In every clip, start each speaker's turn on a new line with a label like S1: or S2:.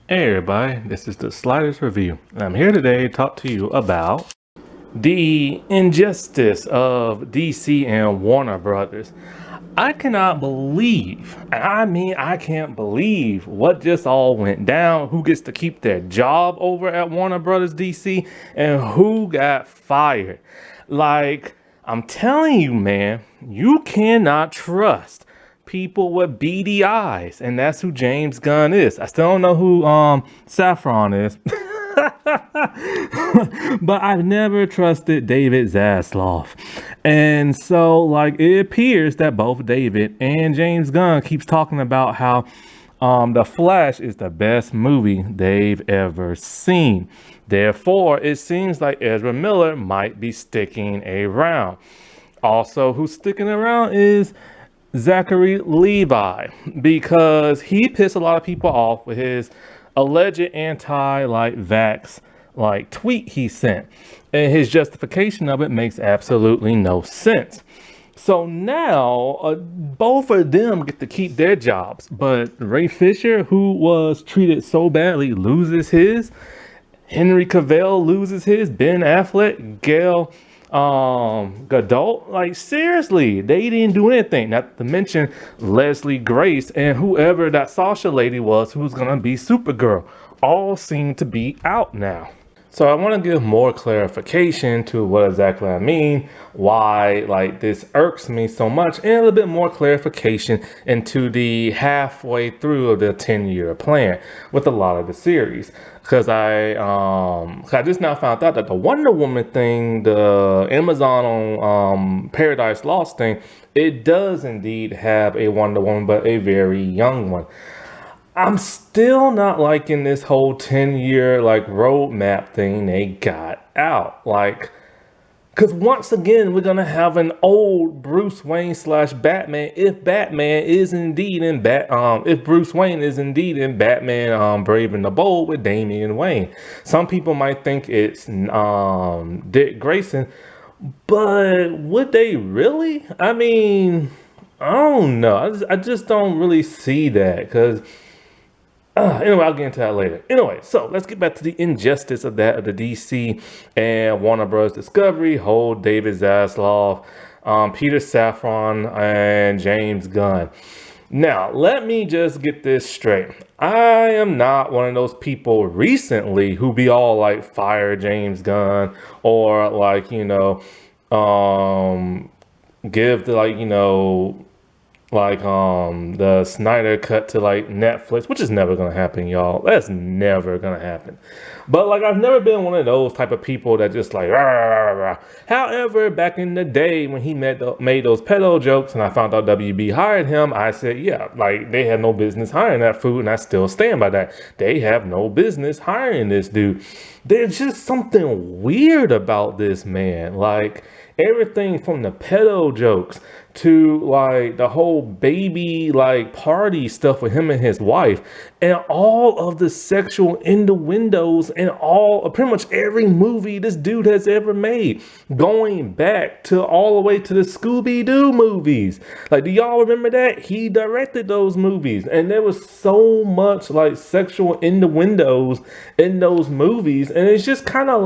S1: Hey everybody, this is the Sliders Review, and I'm here today to talk to you about the injustice of DC and Warner Brothers. I cannot believe, and I mean I can't believe what just all went down, who gets to keep their job over at Warner Brothers DC, and who got fired. Like, I'm telling you, man, you cannot trust people with beady eyes, and that's who James Gunn is. I still don't know who Saffron is. But I've never trusted David Zaslav. And so like it appears that both David and James Gunn keeps talking about how The Flash is the best movie they've ever seen. Therefore, it seems like Ezra Miller might be sticking around. Also, who's sticking around is Zachary Levi, because he pissed a lot of people off with his alleged anti vax tweet he sent, and his justification of it makes absolutely no sense. So now both of them get to keep their jobs, but Ray Fisher, who was treated so badly, loses his. Henry Cavill loses his. Ben Affleck, Gail Gadot, like seriously, they didn't do anything. Not to mention Leslie Grace and whoever that Sasha lady was who's gonna be Supergirl, all seem to be out now. So I want to give more clarification to what exactly I mean, why like this irks me so much, and a little bit more clarification into the halfway through of the 10-year plan with a lot of the series. Because I just now found out that the Wonder Woman thing, the Amazon on Paradise Lost thing, it does indeed have a Wonder Woman, but a very young one. I'm still not liking this whole 10-year roadmap thing they got out. Because once again, we're gonna have an old Bruce Wayne slash Batman if Batman is indeed in if Bruce Wayne is indeed in Batman Brave and the Bold with Damian Wayne. Some people might think it's Dick Grayson, but would they really? I mean, I don't know. I just don't really see that because. Anyway, I'll get into that later. Anyway, so let's get back to the injustice of that of the DC and Warner Bros. Discovery, whole David Zaslav, Peter Safran, and James Gunn. Now, let me just get this straight. I am not one of those people recently who be all like fire James Gunn or give the the Snyder cut to Netflix, which is never gonna happen, y'all. That's never gonna happen. But I've never been one of those type of people that just rah, rah, rah, rah. However, back in the day when he made those pedo jokes and I found out WB hired him, I said, yeah, they had no business hiring that fool, and I still stand by that. They have no business hiring this dude. There's just something weird about this man. Everything from the pedo jokes to the whole baby party stuff with him and his wife, and all of the sexual innuendos in pretty much every movie this dude has ever made, going back to all the way to the Scooby-Doo movies. Do y'all remember that? He directed those movies, and there was so much sexual innuendos in those movies, and it's just kind of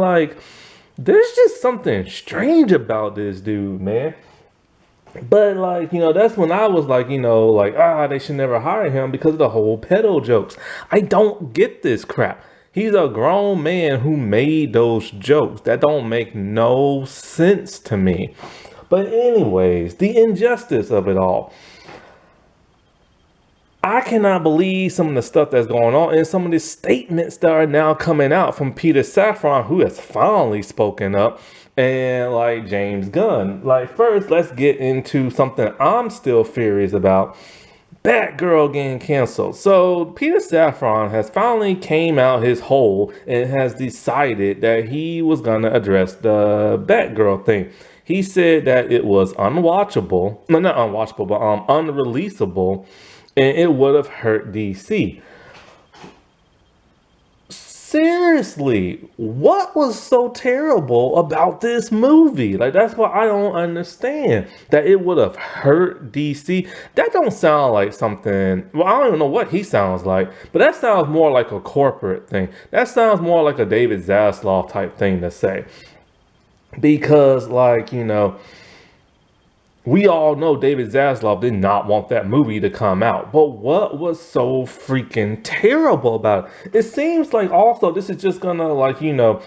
S1: there's just something strange about this dude, man. But that's when I was they should never hire him because of the whole pedo jokes. I don't get this crap. He's a grown man who made those jokes. That don't make no sense to me. But anyways, the injustice of it all. I cannot believe some of the stuff that's going on and some of the statements that are now coming out from Peter Safran, who has finally spoken up, and James Gunn. First, let's get into something I'm still furious about. Batgirl getting canceled. So Peter Safran has finally came out his hole and has decided that he was gonna address the Batgirl thing. He said that it was unwatchable, no, not unwatchable, but unreleasable, and it would have hurt DC. seriously, what was so terrible about this movie? Like, that's what I don't understand. That it would have hurt DC. That don't sound like something. Well, I don't even know what he sounds like, but that sounds more like a corporate thing. That sounds more like a David Zaslav type thing to say. Because, like, we all know David Zaslav did not want that movie to come out. But what was so freaking terrible about it? It seems like also this is just gonna, like, egg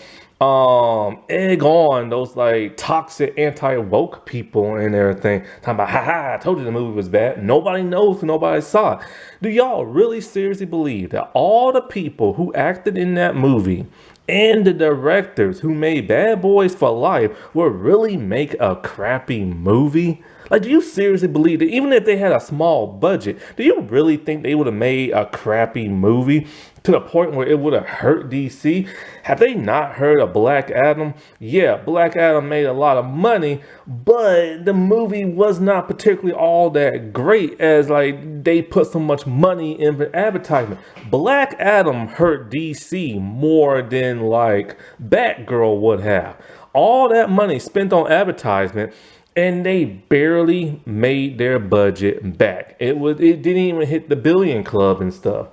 S1: on those like toxic anti-woke people and everything. Talking about, haha, I told you the movie was bad. Nobody knows, nobody saw it. Do y'all really seriously believe that all the people who acted in that movie and the directors who made Bad Boys for Life will really make a crappy movie? Like, do you seriously believe that even if they had a small budget, do you really think they would have made a crappy movie to the point where it would have hurt DC? Have they not heard of Black Adam? Yeah, Black Adam made a lot of money, but the movie was not particularly all that great, as like they put so much money in the advertisement. Black Adam hurt DC more than like Batgirl would have. All that money spent on advertisement, and they barely made their budget back. It didn't even hit the billion club and stuff.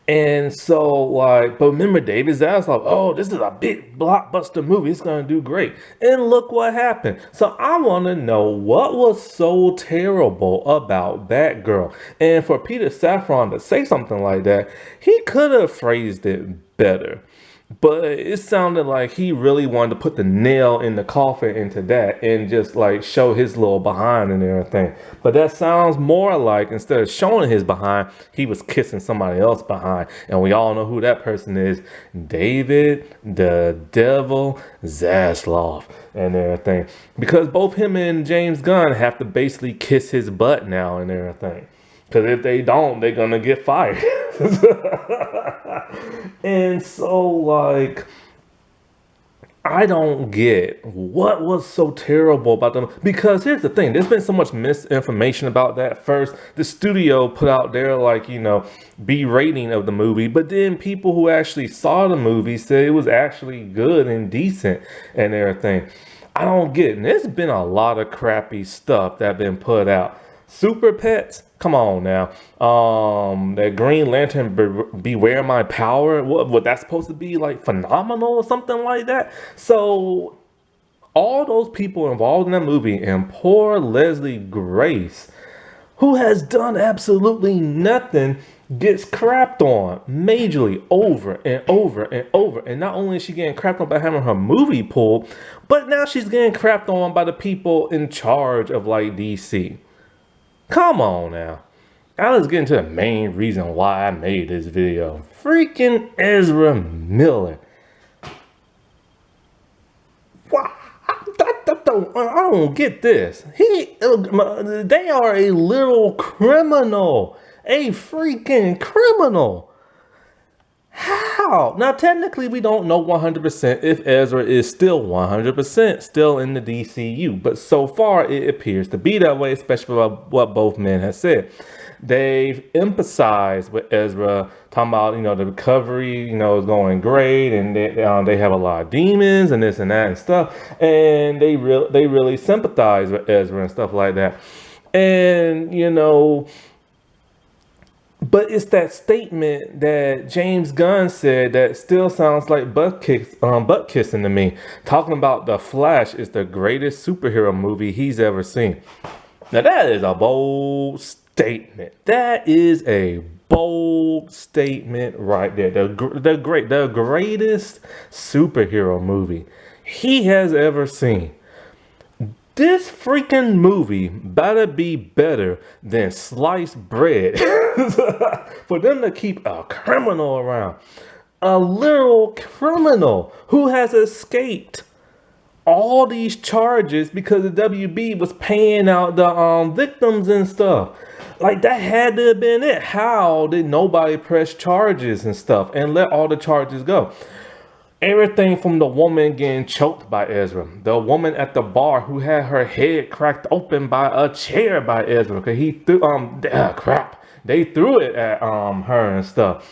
S1: And so, like, but remember David Zaslav, oh, this is a big blockbuster movie. It's going to do great. And look what happened. So I want to know what was so terrible about Batgirl. And for Peter Safran to say something like that, he could have phrased it better. But it sounded like he really wanted to put the nail in the coffin into that and just like show his little behind and everything. But that sounds more like, instead of showing his behind, he was kissing somebody else behind. And we all know who that person is. David the Devil Zaslav and everything. Because both him and James Gunn have to basically kiss his butt now and everything. Because if they don't, they're going to get fired. And so, like, I don't get what was so terrible about them. Because here's the thing. There's been so much misinformation about that. First, the studio put out their, like, B rating of the movie. But then people who actually saw the movie said it was actually good and decent and everything. I don't get it. And there's been a lot of crappy stuff that been put out. Super Pets, come on now. That Green Lantern Beware My Power, what that's supposed to be, like, phenomenal or something like that. So all those people involved in that movie, and poor Leslie Grace, who has done absolutely nothing, gets crapped on majorly over and over and over. And not only is she getting crapped on by having her movie pulled, but now she's getting crapped on by the people in charge of, like, DC. Come on now. Now let's get into the main reason why I made this video. Freaking Ezra Miller. Why? I don't get this. They are a little criminal. A freaking criminal. How? Now, technically, we don't know 100% if Ezra is still 100% still in the DCU. But so far, it appears to be that way, especially what both men have said. They've emphasized with Ezra, talking about, the recovery, is going great. And they have a lot of demons and this and that and stuff. And they really sympathize with Ezra and stuff like that. And, but it's that statement that James Gunn said that still sounds like butt kissing to me. Talking about The Flash is the greatest superhero movie he's ever seen. Now that is a bold statement. That is a bold statement right there. The greatest superhero movie he has ever seen. This freaking movie better be better than sliced bread for them to keep a criminal around. A little criminal who has escaped all these charges because the WB was paying out the victims and stuff. Like, that had to have been it. How did nobody press charges and stuff and let all the charges go? Everything from the woman getting choked by Ezra, the woman at the bar who had her head cracked open by a chair by Ezra because he threw they threw it at her and stuff.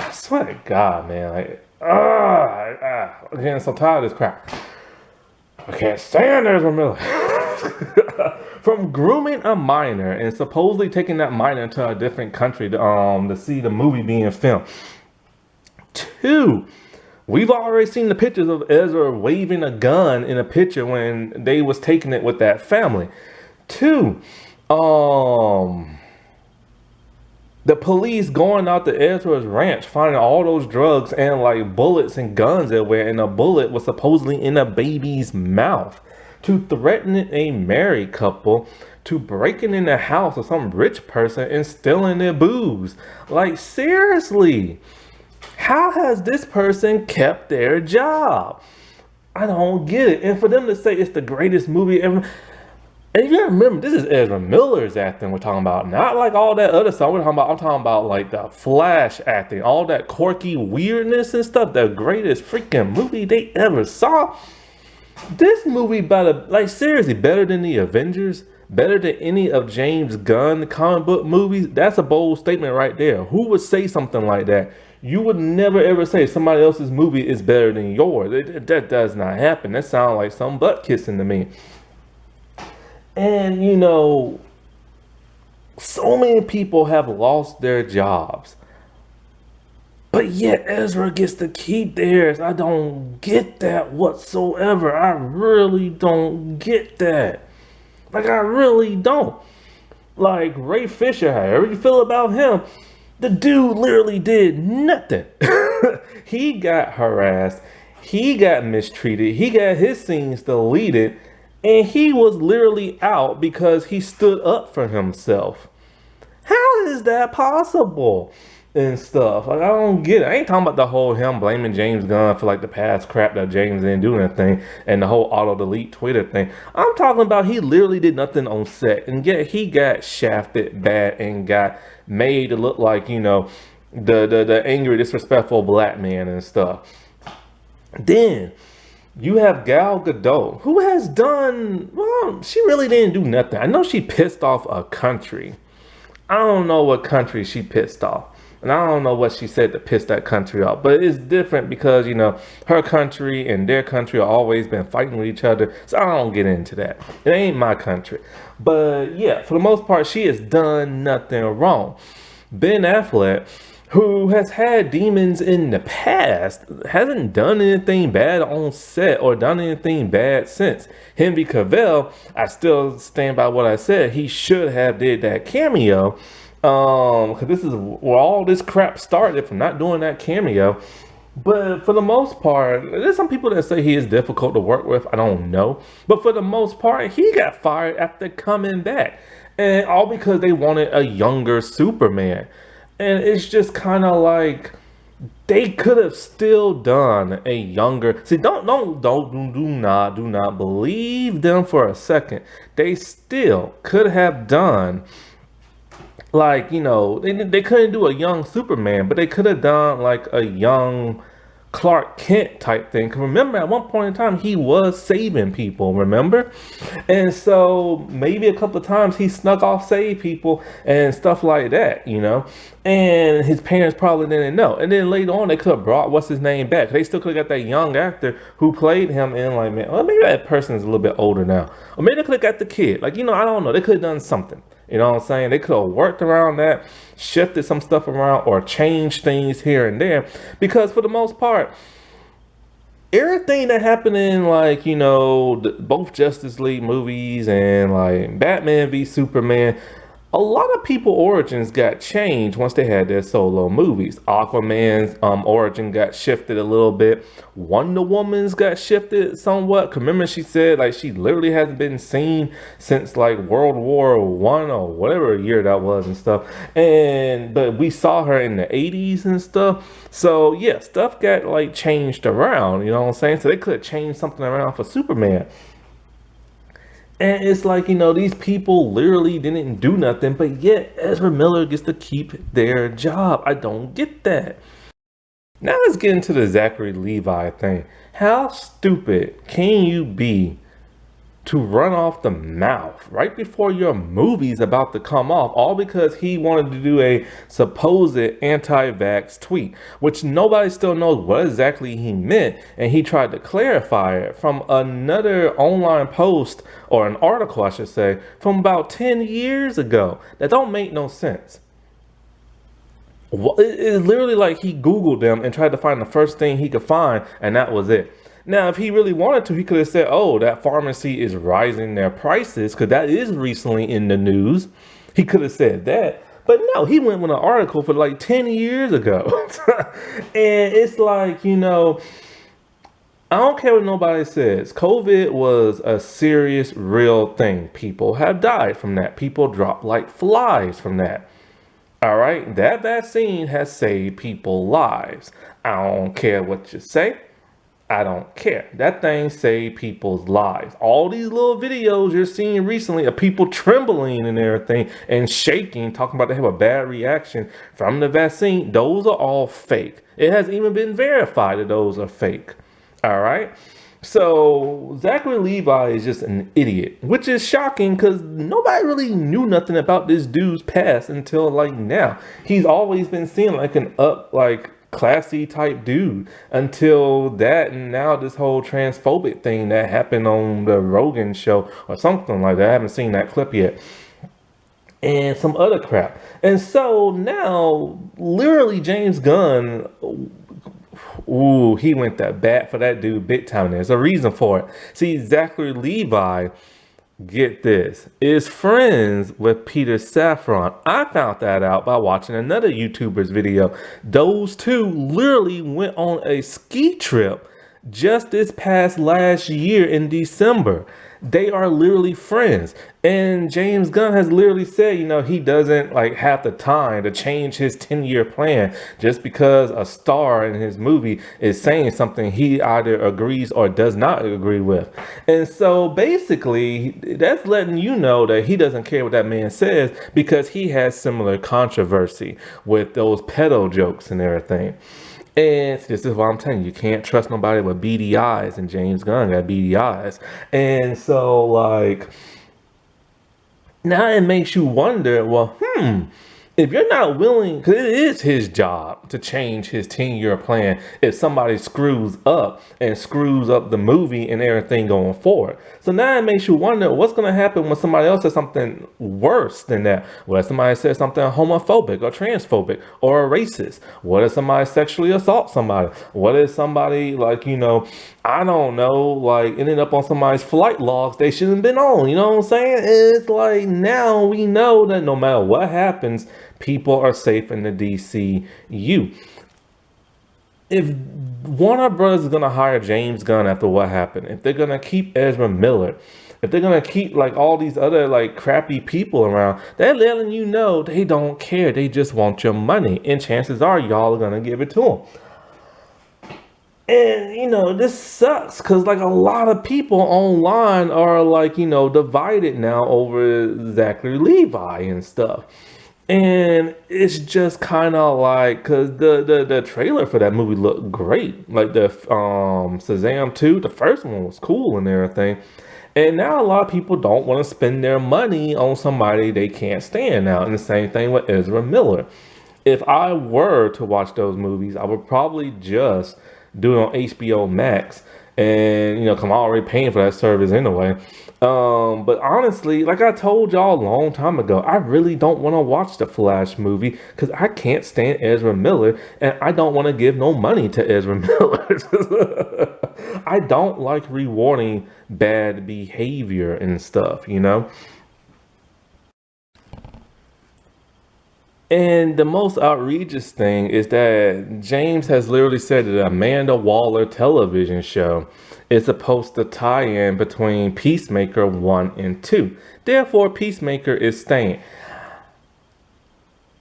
S1: I swear to God, man. Like, I'm getting so tired of this crap. I can't stand Ezra Miller. From grooming a minor and supposedly taking that minor to a different country to see the movie being filmed. Two, we've already seen the pictures of Ezra waving a gun in a picture when they was taking it with that family. Two, the police going out to Ezra's ranch, finding all those drugs and like bullets and guns everywhere, and a bullet was supposedly in a baby's mouth. To threatening a married couple, to breaking in the house of some rich person and stealing their booze. Like, seriously, how has this person kept their job? I don't get it. And for them to say it's the greatest movie ever. And you gotta remember, this is Ezra Miller's acting we're talking about, not like all that other stuff I'm talking about like the Flash acting, all that quirky weirdness and stuff, the greatest freaking movie they ever saw. This movie better, like seriously, better than the Avengers, better than any of James Gunn comic book movies. That's a bold statement right there. Who would say something like that? You would never ever say somebody else's movie is better than yours. That does not happen. That sounds like some butt kissing to me. And, you know, so many people have lost their jobs. But yet Ezra gets to keep theirs. I don't get that whatsoever. I really don't get that. Like, I really don't. Like, Ray Fisher, however you feel about him, the dude literally did nothing. He got harassed. He got mistreated. He got his scenes deleted. And he was literally out because he stood up for himself. How is that possible? And stuff. Like, I don't get it. I ain't talking about the whole him blaming James Gunn for like the past crap that James didn't do anything and the whole auto delete Twitter thing. I'm talking about he literally did nothing on set, and yet he got shafted bad and got made to look like, you know, the angry, disrespectful black man and stuff. Then you have Gal Gadot, who has done, well, she really didn't do nothing. I know she pissed off a country. I don't know what country she pissed off. And I don't know what she said to piss that country off. But it's different because, you know, her country and their country have always been fighting with each other. So I don't get into that. It ain't my country. But yeah, for the most part, she has done nothing wrong. Ben Affleck, who has had demons in the past, hasn't done anything bad on set or done anything bad since. Henry Cavill, I still stand by what I said. He should have did that cameo. Because this is where all this crap started, from not doing that cameo. But for the most part, there's some people that say he is difficult to work with. I don't know. But for the most part, he got fired after coming back. And all because they wanted a younger Superman. And it's just kind of like they could have still done a younger. See, do not believe them for a second. They still could have done, like, you know, they couldn't do a young Superman, but they could have done like a young Clark Kent type thing. Cause remember, at one point in time, he was saving people, remember? And so maybe a couple of times he snuck off, save people and stuff like that, you know? And his parents probably didn't know. And then later on, they could have brought what's his name back. They still could have got that young actor who played him in, like, man, well, maybe that person is a little bit older now. Or maybe they could have got the kid. Like, you know, I don't know. They could have done something. You know what I'm saying? They could have worked around that, shifted some stuff around, or changed things here and there. Because for the most part, everything that happened in, like, you know, both Justice League movies and like Batman v Superman, a lot of people origins got changed once they had their solo movies. Aquaman's origin got shifted a little bit. Wonder Woman's got shifted somewhat. Remember, she said like she literally hasn't been seen since like World War I or whatever year that was and stuff. But we saw her in the 80s and stuff. So yeah, stuff got like changed around, you know what I'm saying? So they could have changed something around for Superman. And it's like, you know, these people literally didn't do nothing, but yet Ezra Miller gets to keep their job. I don't get that. Now let's get into the Zachary Levi thing. How stupid can you be to run off the mouth right before your movie's about to come off, all because he wanted to do a supposed anti-vax tweet, which nobody still knows what exactly he meant, and he tried to clarify it from another online post, or an article I should say, from about 10 years ago that don't make no sense. It's literally like he Googled them and tried to find the first thing he could find, and that was it. Now, if he really wanted to, he could have said, oh, that pharmacy is rising their prices, because that is recently in the news. He could have said that. But no, he went with an article for like 10 years ago. And it's like, I don't care what nobody says. COVID was a serious, real thing. People have died from that. People dropped like flies from that. All right, that vaccine has saved people's lives. I don't care what you say. I don't care. That thing saved people's lives. All these little videos you're seeing recently of people trembling and everything and shaking, talking about they have a bad reaction from the vaccine, those are all fake. It hasn't even been verified that those are fake. All right. So Zachary Levi is just an idiot, which is shocking because nobody really knew nothing about this dude's past until like now. He's always been seen like an classy type dude until that, and now this whole transphobic thing that happened on the Rogan show or something like that. I haven't seen that clip yet. And some other crap. And so now literally James Gunn, ooh, he went that bat for that dude big time. There's a reason for it. See, Zachary Levi, get this, is friends with Peter Safran. I found that out by watching another YouTuber's video. Those two literally went on a ski trip just this past last year in December. They are literally friends. And James Gunn has literally said, he doesn't have the time to change his 10-year plan just because a star in his movie is saying something he either agrees or does not agree with. And so basically, that's letting you know that he doesn't care what that man says because he has similar controversy with those pedo jokes and everything. And this is what I'm telling you. You can't trust nobody with beady eyes, and James Gunn got beady eyes. And so, now it makes you wonder, well, if you're not willing, because it is his job to change his 10-year plan if somebody screws up the movie and everything going forward. So now it makes you wonder what's going to happen when somebody else says something worse than that. What if somebody says something homophobic or transphobic or a racist? What if somebody sexually assaults somebody? What if somebody I don't know, ended up on somebody's flight logs they shouldn't have been on? You know what I'm saying? It's like now we know that no matter what happens, people are safe in the DCU. If Warner Brothers is going to hire James Gunn after what happened, if they're going to keep Ezra Miller, if they're going to keep all these other crappy people around, they're letting you know they don't care. They just want your money. And chances are y'all are going to give it to them. And, this sucks because, a lot of people online are, divided now over Zachary Levi and stuff. And it's just kind of because the trailer for that movie looked great. The Shazam 2, the first one was cool and everything. And now a lot of people don't want to spend their money on somebody they can't stand now. And the same thing with Ezra Miller. If I were to watch those movies, I would probably just do it on HBO Max. And, I'm already paying for that service anyway. But honestly, like I told y'all a long time ago, I really don't want to watch the Flash movie because I can't stand Ezra Miller and I don't want to give no money to Ezra Miller. I don't like rewarding bad behavior and stuff, And the most outrageous thing is that James has literally said that Amanda Waller television show is supposed to tie in between Peacemaker 1 and 2. Therefore, Peacemaker is staying.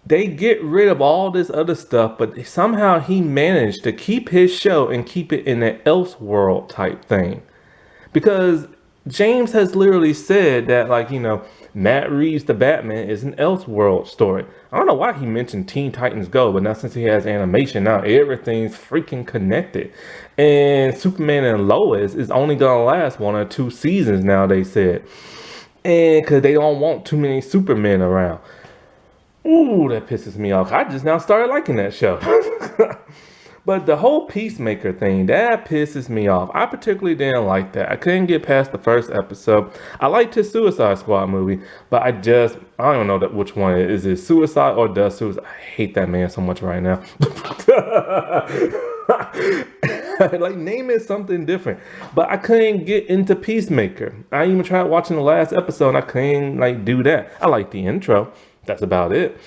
S1: They get rid of all this other stuff, but somehow he managed to keep his show and keep it in an Elseworld type thing. Because James has literally said that, Matt Reeves' The Batman is an Elseworld story. I don't know why he mentioned Teen Titans Go, but now since he has animation, now everything's freaking connected. And Superman and Lois is only gonna last 1 or 2 seasons now, they said. And because they don't want too many Supermen around. Ooh, that pisses me off. I just now started liking that show. But the whole Peacemaker thing, that pisses me off. I particularly didn't like that. I couldn't get past the first episode. I liked his Suicide Squad movie, but I don't know which one it is. Is it Suicide or Does Suicide? I hate that man so much right now. Like, name it something different. But I couldn't get into Peacemaker. I even tried watching the last episode and I couldn't do that. I like the intro. That's about it.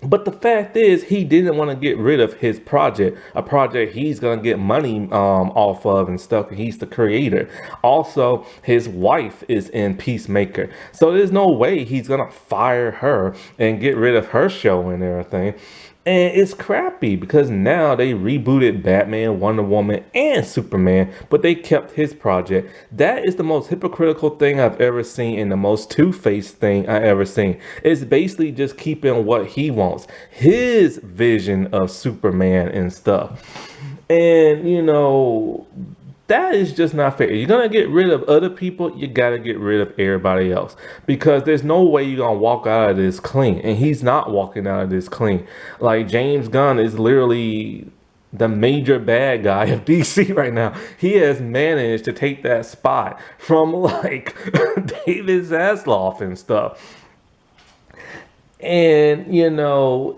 S1: But the fact is, he didn't want to get rid of his project, a project he's going to get money off of and stuff. He's the creator. Also, his wife is in Peacemaker. So there's no way he's going to fire her and get rid of her show and everything. And it's crappy because now they rebooted Batman, Wonder Woman, and Superman, but they kept his project. That is the most hypocritical thing I've ever seen and the most two-faced thing I ever seen. It's basically just keeping what he wants, his vision of Superman and stuff. And, that is just not fair. You're going to get rid of other people, you got to get rid of everybody else. Because there's no way you're going to walk out of this clean. And he's not walking out of this clean. Like, James Gunn is literally the major bad guy of DC right now. He has managed to take that spot from, David Zaslav and stuff. And,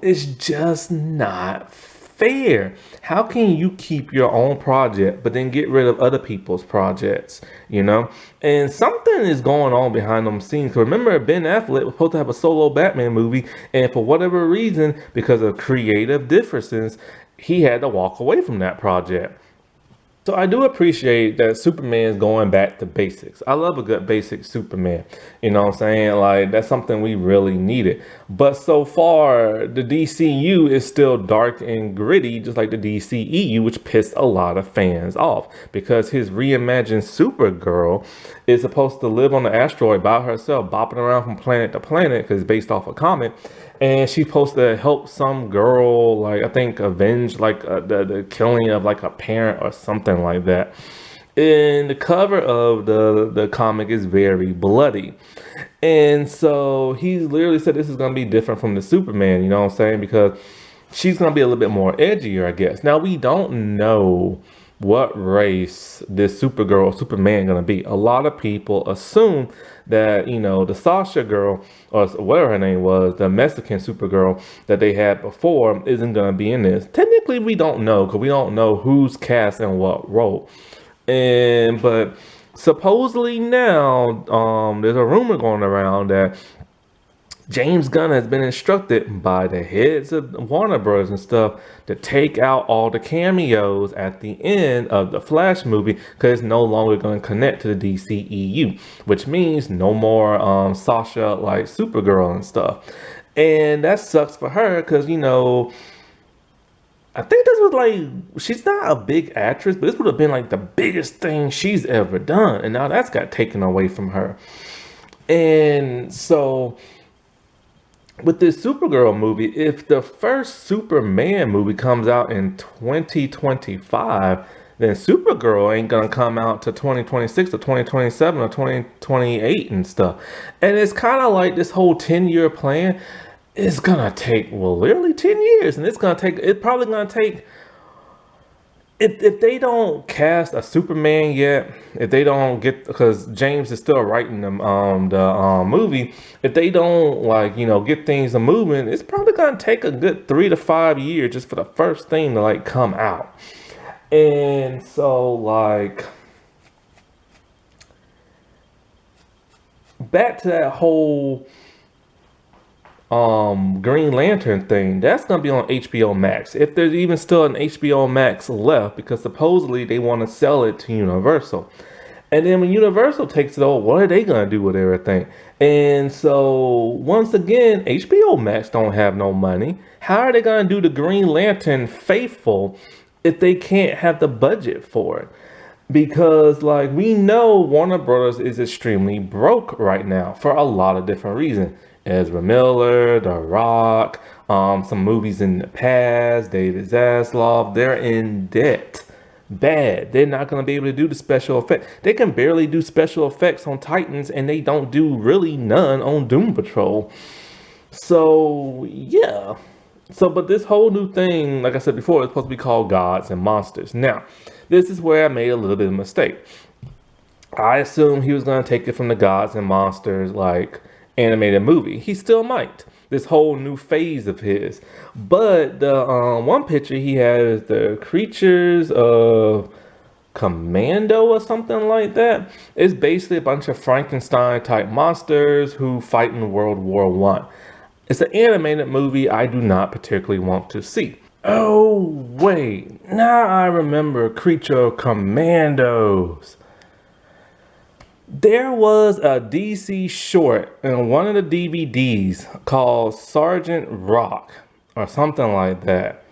S1: it's just not fair. How can you keep your own project but then get rid of other people's projects? And something is going on behind them scenes. Remember, Ben Affleck was supposed to have a solo Batman movie, and for whatever reason, because of creative differences, he had to walk away from that project. So I do appreciate that Superman's going back to basics. I love a good basic Superman. You know what I'm saying? That's something we really needed. But so far, the DCU is still dark and gritty, just like the DCEU, which pissed a lot of fans off. Because his reimagined Supergirl is supposed to live on the asteroid by herself, bopping around from planet to planet, because it's based off a comic. And she's supposed to help some girl, I think, avenge, the killing of, a parent or something like that. And the cover of the comic is very bloody. And so he literally said this is going to be different from the Superman, you know what I'm saying? Because she's going to be a little bit more edgier, I guess. Now, we don't know what race this Supergirl or Superman going to be. A lot of people assume that, the Sasha girl, or whatever her name was, the Mexican Supergirl that they had before, isn't going to be in this. Technically, we don't know, because we don't know who's cast in what role. But supposedly now, there's a rumor going around that James Gunn has been instructed by the heads of Warner Bros. And stuff to take out all the cameos at the end of the Flash movie, because it's no longer going to connect to the DCEU, which means no more Sasha Supergirl and stuff. And that sucks for her because, I think this was she's not a big actress, but this would have been the biggest thing she's ever done. And now that's got taken away from her. And so with this Supergirl movie, if the first Superman movie comes out in 2025, then Supergirl ain't gonna come out to 2026 or 2027 or 2028 and stuff. And it's kind of like this whole 10-year plan is gonna take, literally 10 years. And it's probably gonna take, if they don't cast a Superman yet, if they don't get, because James is still writing the movie, if they don't get things moving, it's probably gonna take a good 3 to 5 years just for the first thing to come out. And so back to that whole Green Lantern thing, that's gonna be on HBO Max, if there's even still an HBO Max left, because supposedly they want to sell it to Universal. And then when Universal takes it over, what are they gonna do with everything? And so once again, HBO Max don't have no money. How are they gonna do the Green Lantern faithful if they can't have the budget for it? because like we know Warner Brothers is extremely broke right now for a lot of different reasons. Ezra Miller, The Rock, some movies in the past, David Zaslav, they're in debt. Bad. They're not going to be able to do the special effects. They can barely do special effects on Titans, and they don't do really none on Doom Patrol. So yeah. So, but this whole new thing, like I said before, is supposed to be called Gods and Monsters. Now, this is where I made a little bit of a mistake. I assumed he was going to take it from the Gods and Monsters, like animated movie. He still might. This whole new phase of his. But the one picture he has the creatures of Commando or something like that. It's basically a bunch of Frankenstein type monsters who fight in World War One. It's an animated movie I do not particularly want to see. Oh, wait. Now I remember Creature Commandos. There was a DC short in one of the DVDs called Sergeant Rock or something like that,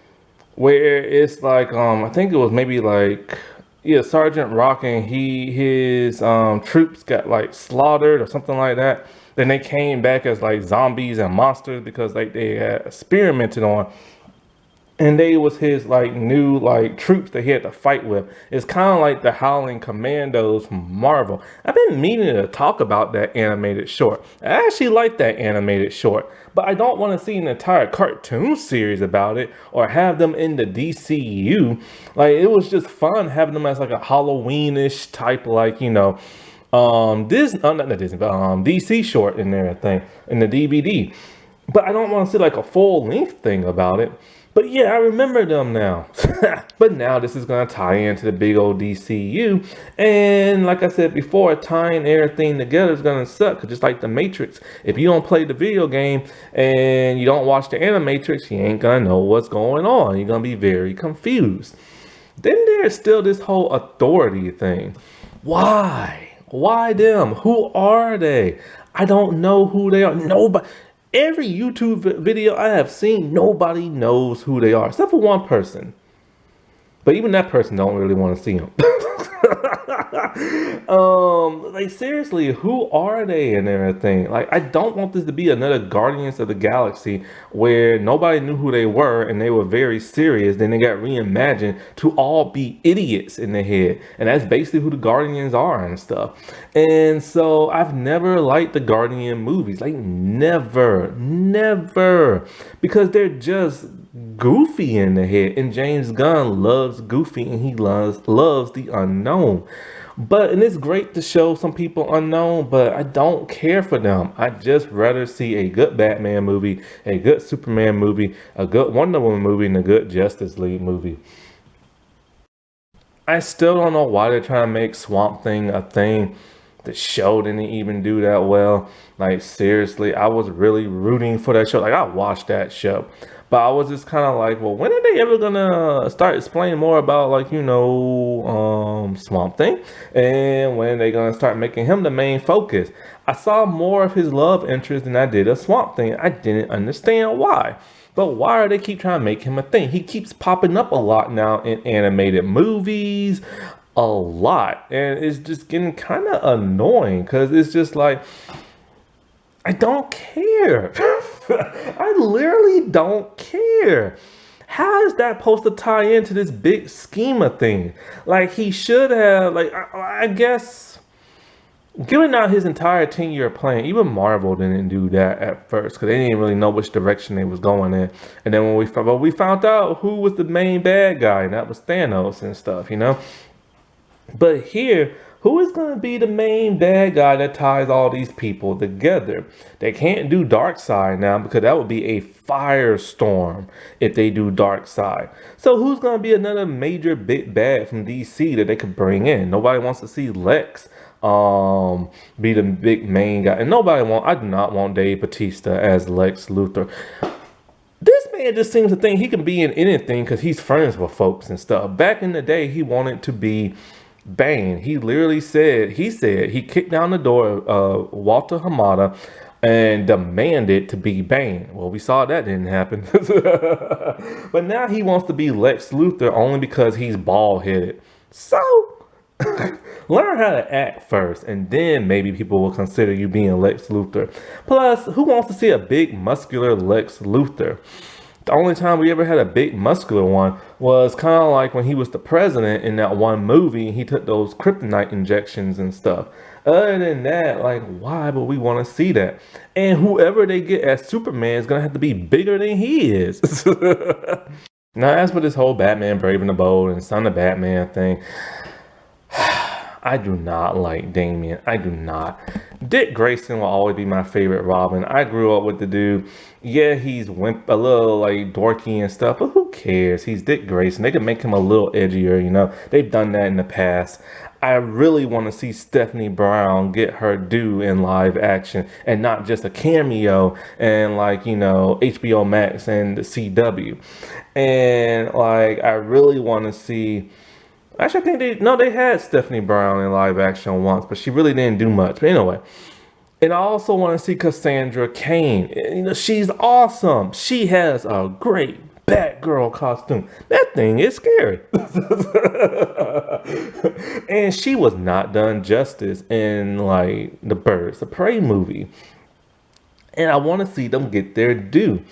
S1: where it's like, I think it was maybe like, yeah, Sergeant Rock and his troops got like slaughtered or something like that. Then they came back as like zombies and monsters because like they had experimented on, and they was his like new like troops that he had to fight with. It's kind of like the Howling Commandos from Marvel. I've been meaning to talk about that animated short. I actually like that animated short, but I don't want to see an entire cartoon series about it or have them in the DCU. Like it was just fun having them as like a Halloweenish type, like Disney, not Disney, but DC short in there, I think, in the DVD. But I don't want to see like a full length thing about it. But yeah, I remember them now. But now this is going to tie into the big old DCU. And like I said before, tying everything together is going to suck. Just like the Matrix. If you don't play the video game and you don't watch the Animatrix, you ain't going to know what's going on. You're going to be very confused. Then there's still this whole authority thing. Why? Why them? Who are they? I don't know who they are. Nobody. Every YouTube video I have seen, nobody knows who they are, except for one person. But even that person don't really want to see them. Like seriously, who are they and everything? Like I don't want this to be another Guardians of the Galaxy where nobody knew who they were and they were very serious. Then they got reimagined to all be idiots in the head, and that's basically who the Guardians are and stuff. And so I've never liked the Guardian movies, like never, because they're just goofy in the head, and James Gunn loves goofy and he loves the unknown. And it's great to show some people unknown, but I don't care for them. I just rather see a good Batman movie, a good Superman movie, a good Wonder Woman movie, and a good Justice League movie. I still don't know why they're trying to make Swamp Thing a thing. The show didn't even do that well. Like seriously, I was really rooting for that show. Like I watched that show, but I was just kind of like, well, when are they ever gonna start explaining more about like Swamp Thing, and when are they gonna start making him the main focus? I saw more of his love interest than I did of Swamp Thing. I didn't understand why. But why are they keep trying to make him a thing? He keeps popping up a lot now in animated movies, a lot, and it's just getting kind of annoying because it's just like I don't care. I literally don't care. How is that supposed to tie into this big schema thing? Like he should have, like I guess, given out his entire 10-year plan, even Marvel didn't do that at first because they didn't really know which direction they was going in. And then when we found out who was the main bad guy, and that was Thanos and stuff, But here, who is going to be the main bad guy that ties all these people together? They can't do Darkseid now because that would be a firestorm if they do Darkseid. So who's going to be another major big bad from DC that they could bring in? Nobody wants to see Lex be the big main guy. And I do not want Dave Bautista as Lex Luthor. This man just seems to think he can be in anything because he's friends with folks and stuff. Back in the day, he wanted to be Bane. He literally said he kicked down the door of Walter Hamada and demanded to be Bane. Well, we saw that didn't happen. But now he wants to be Lex Luthor only because he's bald-headed. So Learn how to act first, and then maybe people will consider you being Lex Luthor. Plus, who wants to see a big, muscular Lex Luthor? The only time we ever had a big, muscular one was kind of like when he was the president in that one movie. He took those kryptonite injections and stuff. Other than that, like, why would we want to see that? And whoever they get as Superman is going to have to be bigger than he is. Now, as for this whole Batman Brave and the Bold and Son of Batman thing, I do not like Damian. I do not. Dick Grayson will always be my favorite Robin. I grew up with the dude. Yeah, he's a little like dorky and stuff, but who cares? He's Dick Grayson. They can make him a little edgier, you know. They've done that in the past. I really want to see Stephanie Brown get her due in live action and not just a cameo and like, you know, HBO Max and the CW. And like, I really want to see. Actually, I think they had Stephanie Brown in live action once, but she really didn't do much. But anyway, and I also want to see Cassandra Cain. You know, she's awesome. She has a great batgirl costume. That thing is scary. And she was not done justice in like the Birds of Prey movie. And I want to see them get their due.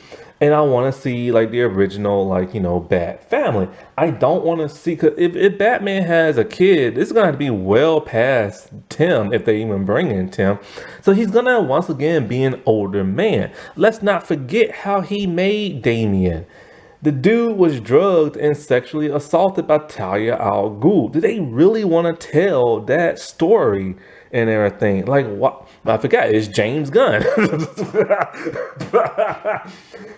S1: And I want to see like the original, like, you know, Bat family. I don't want to see, cause if Batman has a kid, it's going to have to be well past Tim if they even bring in Tim. So he's going to once again be an older man. Let's not forget how he made Damian. The dude was drugged and sexually assaulted by Talia al Ghul. Do they really want to tell that story and everything? Like, what? I forgot, it's James Gunn.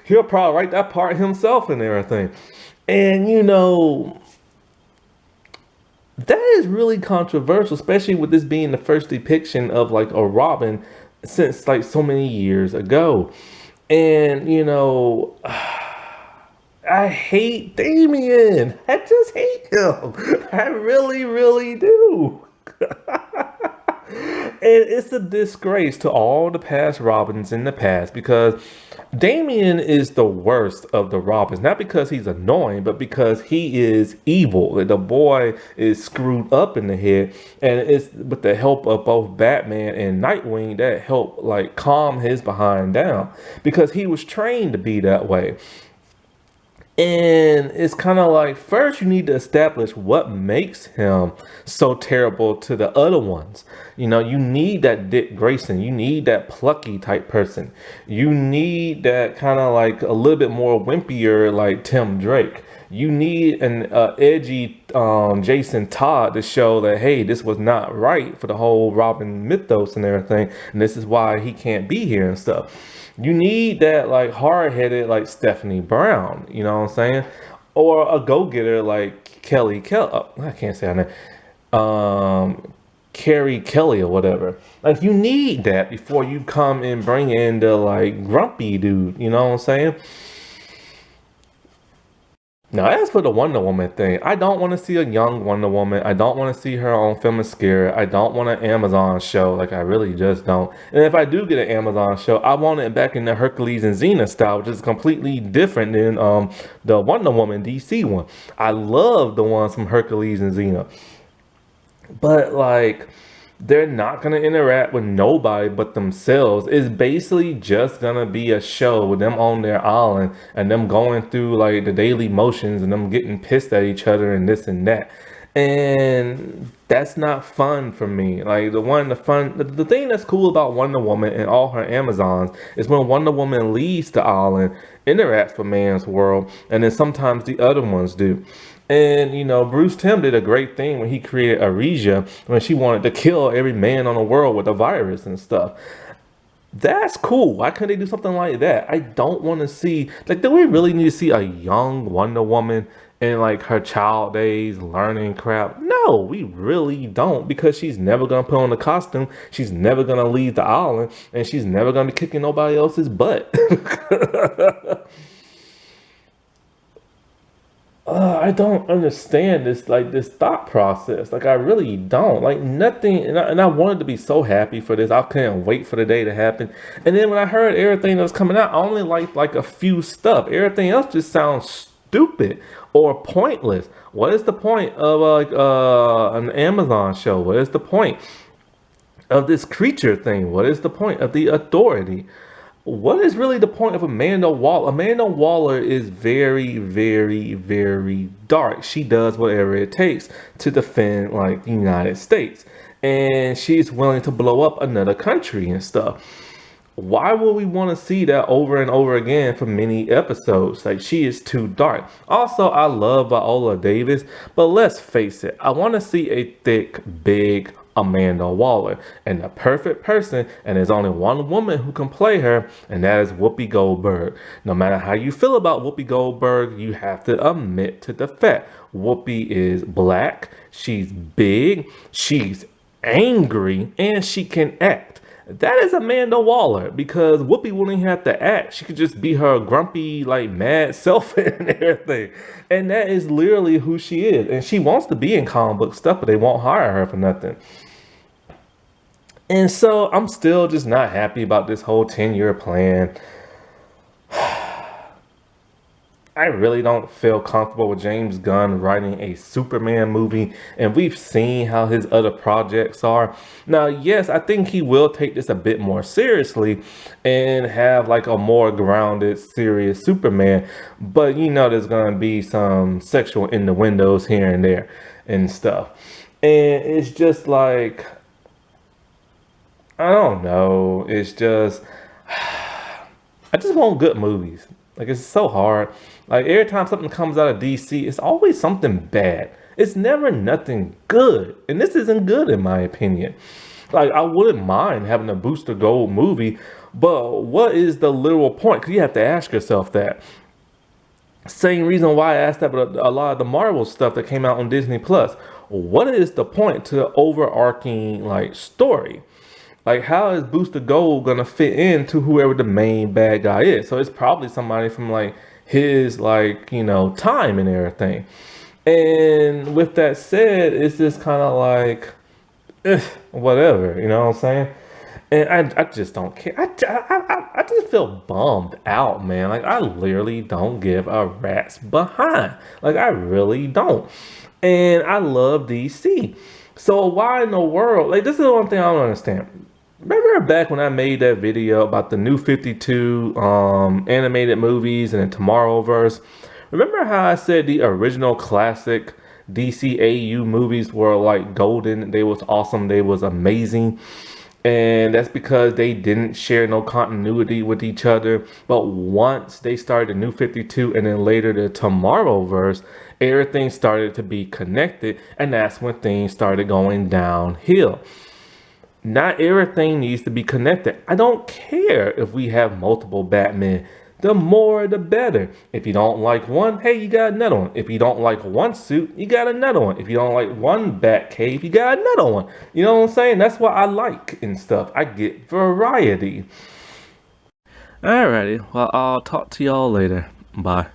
S1: He'll probably write that part himself and everything. And, you know, that is really controversial, especially with this being the first depiction of like a Robin since like so many years ago. And, you know, I hate Damian. I just hate him. I really, really do. And it's a disgrace to all the past Robins in the past because Damian is the worst of the Robins. Not because he's annoying, but because he is evil. The boy is screwed up in the head, and it's with the help of both Batman and Nightwing that helped like calm his behind down because he was trained to be that way. And it's kind of like, first you need to establish what makes him so terrible to the other ones. You know, you need that Dick Grayson. You need that plucky type person. You need that kind of like a little bit more wimpier like Tim Drake. You need an edgy Jason Todd to show that, hey, this was not right for the whole Robin mythos and everything. And this is why he can't be here and stuff. You need that like hard-headed like Stephanie Brown, you know what I'm saying? Or a go-getter like Kelly I can't say her name. Carrie Kelly or whatever. Like you need that before you come and bring in the like grumpy dude, you know what I'm saying? Now, as for the Wonder Woman thing, I don't want to see a young Wonder Woman. I don't want to see her on Film and Scare. I don't want an Amazon show. Like, I really just don't. And if I do get an Amazon show, I want it back in the Hercules and Xena style, which is completely different than the Wonder Woman DC one. I love the ones from Hercules and Xena. But, like, they're not going to interact with nobody but themselves. It's basically just going to be a show with them on their island and them going through like the daily motions and them getting pissed at each other and this and that. And that's not fun for me. Like the thing that's cool about Wonder Woman and all her Amazons is when Wonder Woman leaves the island, interacts with man's world, and then sometimes the other ones do. And, you know, Bruce Timm did a great thing when he created Aresia, when she wanted to kill every man on the world with a virus and stuff. That's cool. Why couldn't they do something like that? I don't want to see, like, do we really need to see a young Wonder Woman in, like, her child days learning crap? No, we really don't, because she's never going to put on the costume. She's never going to leave the island, and she's never going to be kicking nobody else's butt. I don't understand this thought process. Like, I really don't. Like, nothing, and I wanted to be so happy for this. I couldn't wait for the day to happen. And then when I heard everything that was coming out, I only liked like a few stuff. Everything else just sounds stupid or pointless. What is the point of an Amazon show? What is the point of this creature thing? What is the point of the authority? What is really the point of Amanda Waller? Amanda Waller is very, very, very dark. She does whatever it takes to defend like the United States. And she's willing to blow up another country and stuff. Why would we want to see that over and over again for many episodes? Like, she is too dark. Also, I love Viola Davis, but let's face it, I want to see a thick, big Amanda Waller, and the perfect person, and there's only one woman who can play her, and that is Whoopi Goldberg. No matter how you feel about Whoopi Goldberg, you have to admit to the fact Whoopi is black, she's big, she's angry, and she can act. That is Amanda Waller, because Whoopi wouldn't even have to act. She could just be her grumpy, like, mad self and everything. And that is literally who she is. And she wants to be in comic book stuff, but they won't hire her for nothing. And so I'm still just not happy about this whole 10-year plan. I really don't feel comfortable with James Gunn writing a Superman movie, and we've seen how his other projects are. Now, yes, I think he will take this a bit more seriously and have like a more grounded, serious Superman, but you know there's gonna be some sexual innuendos here and there and stuff. And it's just like, I don't know, it's just, I just want good movies. Like, it's so hard. Like, every time something comes out of DC, it's always something bad. It's never nothing good. And this isn't good, in my opinion. Like, I wouldn't mind having a Booster Gold movie, but what is the literal point? Because you have to ask yourself that. Same reason why I asked that about a lot of the Marvel stuff that came out on Disney Plus. What is the point to the overarching, like, story? Like, how is Booster Gold gonna fit into whoever the main bad guy is? So it's probably somebody from like his, like, you know, time and everything. And with that said, it's just kind of like, whatever, you know what I'm saying? And I just don't care. I just feel bummed out, man. Like, I literally don't give a rat's behind. Like, I really don't. And I love DC. So why in the world? Like, this is the one thing I don't understand. Remember back when I made that video about the new 52 animated movies and the Tomorrowverse? Remember how I said the original classic DCAU movies were like golden? They was awesome. They was amazing. And that's because they didn't share no continuity with each other. But once they started the new 52 and then later the Tomorrowverse, everything started to be connected. And that's when things started going downhill. Not everything needs to be connected. I don't care if we have multiple Batmen. The more, the better. If you don't like one, hey, you got another one. If you don't like one suit, you got another one. If you don't like one Batcave, you got another one. You know what I'm saying? That's what I like and stuff. I get variety. Alrighty. Well, I'll talk to y'all later. Bye.